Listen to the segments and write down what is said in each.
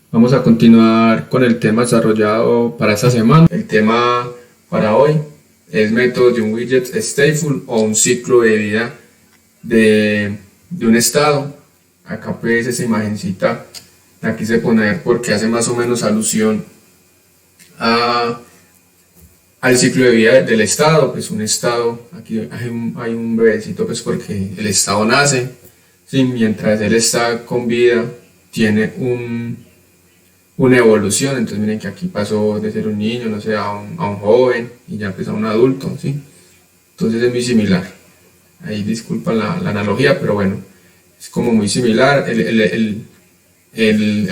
Vamos a continuar con el tema desarrollado para esta semana. El tema para hoy es métodos de un widget stateful o un ciclo de vida de un estado. Acá pues esa imagencita la quise poner porque hace más o menos alusión al ciclo de vida del estado. Pues un estado, aquí hay un bebecito pues porque el estado nace, ¿sí? Mientras él está con vida tiene una evolución. Entonces miren que aquí pasó de ser un niño, no sé, a un joven y ya pues a un adulto, ¿sí? Entonces es muy similar. Ahí disculpan la analogía, pero bueno, es como muy similar. El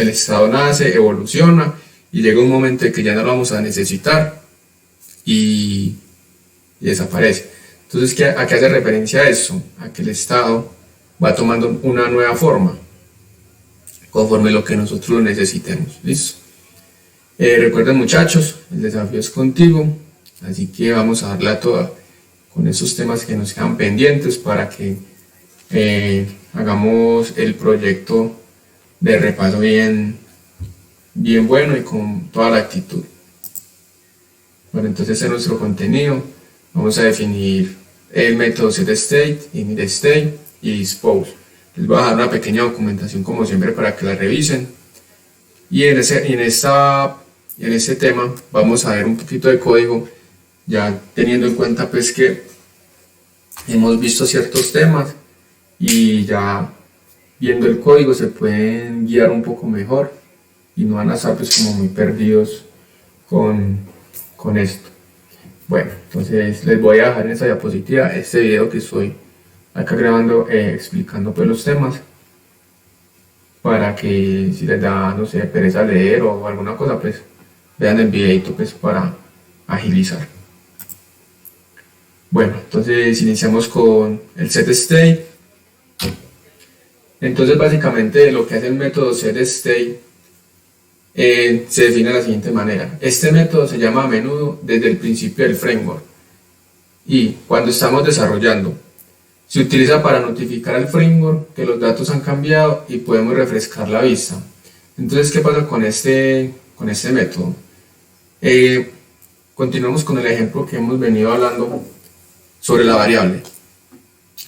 estado nace, evoluciona y llega un momento en que ya no lo vamos a necesitar y desaparece. Entonces, ¿a qué hace referencia eso? A que el estado va tomando una nueva forma conforme lo que nosotros lo necesitemos. ¿Listo? Recuerden, muchachos, el desafío es contigo, así que vamos a darla toda con esos temas que nos quedan pendientes para que hagamos el proyecto de repaso bien bueno y con toda la actitud. Bueno, entonces en nuestro contenido vamos a definir el método setState, initState y dispose. Les voy a dejar una pequeña documentación como siempre para que la revisen. Y en este tema vamos a ver un poquito de código, ya teniendo en cuenta pues que hemos visto ciertos temas y ya viendo el código se pueden guiar un poco mejor y no van a estar pues como muy perdidos con esto. Bueno, entonces les voy a dejar en esa diapositiva este video que estoy acá grabando explicando pues los temas para que si les da, no sé, pereza leer o alguna cosa, pues vean el videito pues para agilizar. Bueno, entonces iniciamos con el setState. Entonces básicamente lo que hace el método setState se define de la siguiente manera. Este método se llama a menudo desde el principio del framework y cuando estamos desarrollando se utiliza para notificar al framework que los datos han cambiado y podemos refrescar la vista. Entonces, ¿qué pasa con este método? Continuamos con el ejemplo que hemos venido hablando sobre la variable.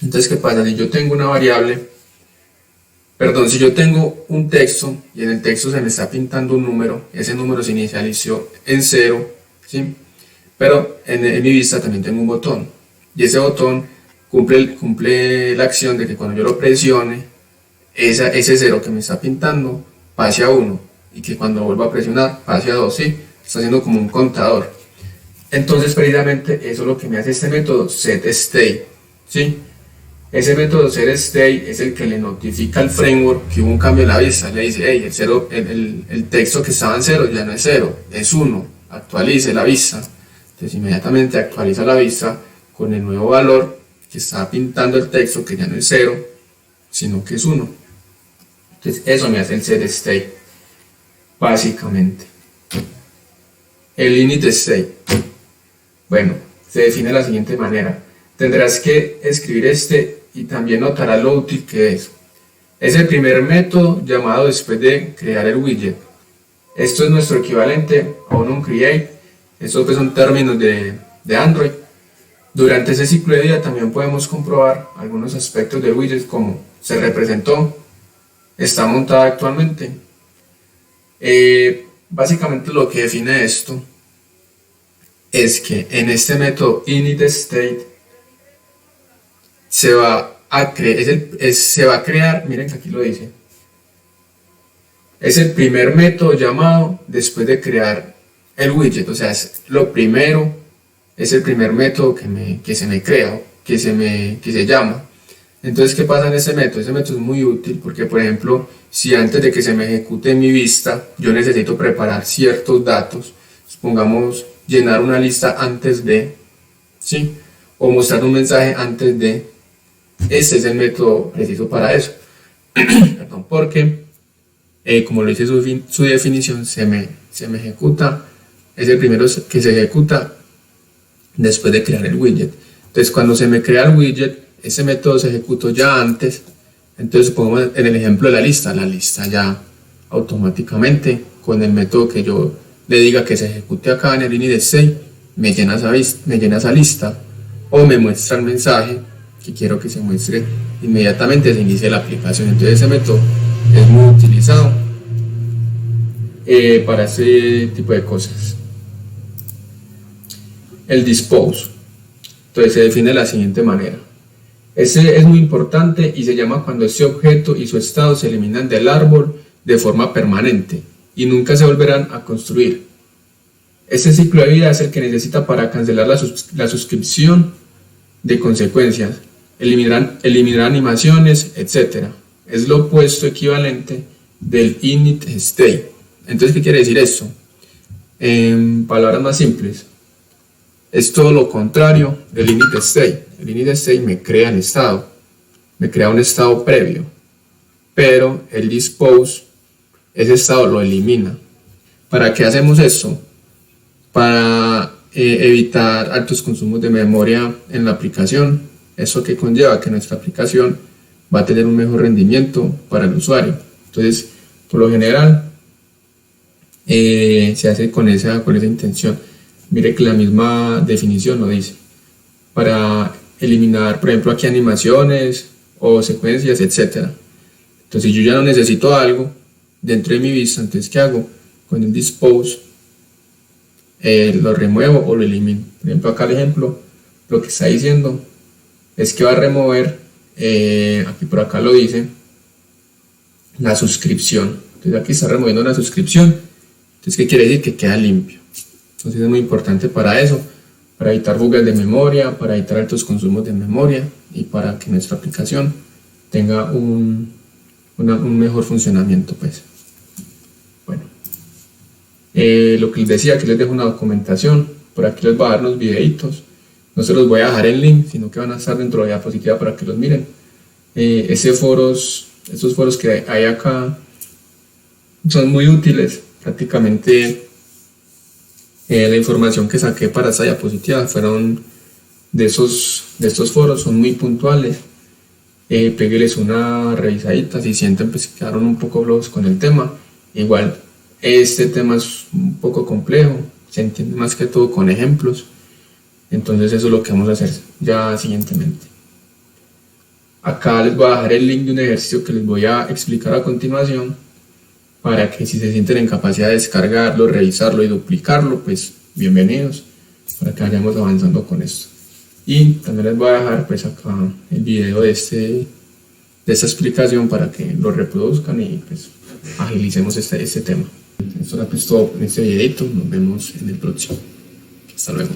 Entonces, ¿qué pasa? Si yo tengo una variable, si yo tengo un texto y en el texto se me está pintando un número, ese número se inicializó en 0, ¿sí? Pero en mi vista también tengo un botón y ese botón cumple la acción de que cuando yo lo presione, ese 0 que me está pintando pase a 1 y que cuando vuelva a presionar pase a 2, ¿sí? Está haciendo como un contador. Entonces precisamente eso es lo que me hace este método setState, ¿sí? Ese método setState es el que le notifica al framework que hubo un cambio en la vista. Le dice, hey, el texto que estaba en 0 ya no es 0, es 1, actualice la vista. Entonces inmediatamente actualiza la vista con el nuevo valor que está pintando el texto, que ya no es 0, sino que es 1. Entonces eso me hace el setState, básicamente. El initState, bueno, se define de la siguiente manera. Tendrás que escribir este y también notarás lo útil que es. Es el primer método llamado después de crear el widget. Esto es nuestro equivalente a un onCreate. Estos pues son términos de Android. Durante ese ciclo de vida también podemos comprobar algunos aspectos del widget como se representó, está montada actualmente. Básicamente lo que define esto es que en este método initState se va a crear, miren que aquí lo dice, es el primer método llamado después de crear el widget, o sea, es lo primero, es el primer método que se me crea, que se llama. Entonces, ¿qué pasa en ese método? Ese método es muy útil porque, por ejemplo, si antes de que se me ejecute mi vista, yo necesito preparar ciertos datos, supongamos llenar una lista antes de, ¿sí? O mostrar un mensaje antes de, este es el método preciso para eso. Perdón, porque, como lo dice su definición, se me ejecuta, es el primero que se ejecuta después de crear el widget. Entonces cuando se me crea el widget, ese método se ejecutó ya antes. Entonces supongamos en el ejemplo de la lista ya automáticamente con el método que yo le diga que se ejecute acá en el init state, me llena esa lista o me muestra el mensaje que quiero que se muestre inmediatamente se inicie la aplicación. Entonces ese método es muy utilizado para ese tipo de cosas. El dispose, entonces se define de la siguiente manera. Ese es muy importante y se llama cuando ese objeto y su estado se eliminan del árbol de forma permanente y nunca se volverán a construir. Este ciclo de vida es el que necesita para cancelar la suscripción de consecuencias, eliminar animaciones, etc. Es lo opuesto equivalente del init state. Entonces, ¿qué quiere decir esto? En palabras más simples, es todo lo contrario del init state. El init state me crea el estado, me crea un estado previo, pero el dispose, ese estado lo elimina. ¿Para qué hacemos esto? Para evitar altos consumos de memoria en la aplicación. Eso que conlleva que nuestra aplicación va a tener un mejor rendimiento para el usuario. Entonces, por lo general, se hace con esa intención. Mire que la misma definición lo dice. Para eliminar, por ejemplo, aquí animaciones o secuencias, etc. Entonces, yo ya no necesito algo dentro de mi vista. Entonces, ¿qué hago? Con el dispose, lo remuevo o lo elimino. Por ejemplo, acá el ejemplo, lo que está diciendo es que va a remover, aquí por acá lo dice, la suscripción. Entonces aquí está removiendo la suscripción. Entonces, ¿qué quiere decir? Que queda limpio. Entonces es muy importante para eso, para evitar fugas de memoria, para evitar altos consumos de memoria y para que nuestra aplicación tenga un mejor funcionamiento, pues. Bueno, lo que les decía, que les dejo una documentación. Por aquí les voy a dar unos videitos. No se los voy a dejar en link, sino que van a estar dentro de la diapositiva para que los miren. Estos foros que hay acá son muy útiles. Prácticamente la información que saqué para esta diapositiva fueron de estos foros, son muy puntuales. Pégueles una revisadita si sienten pues, que quedaron un poco flojos con el tema. Igual este tema es un poco complejo, se entiende más que todo con ejemplos. Entonces eso es lo que vamos a hacer ya siguientemente. Acá les voy a dejar el link de un ejercicio que les voy a explicar a continuación para que si se sienten en capacidad de descargarlo, revisarlo y duplicarlo, pues bienvenidos para que vayamos avanzando con esto. Y también les voy a dejar pues acá el video de esta explicación para que lo reproduzcan y pues agilicemos este tema. Esto era pues todo en este videito, nos vemos en el próximo. Hasta luego.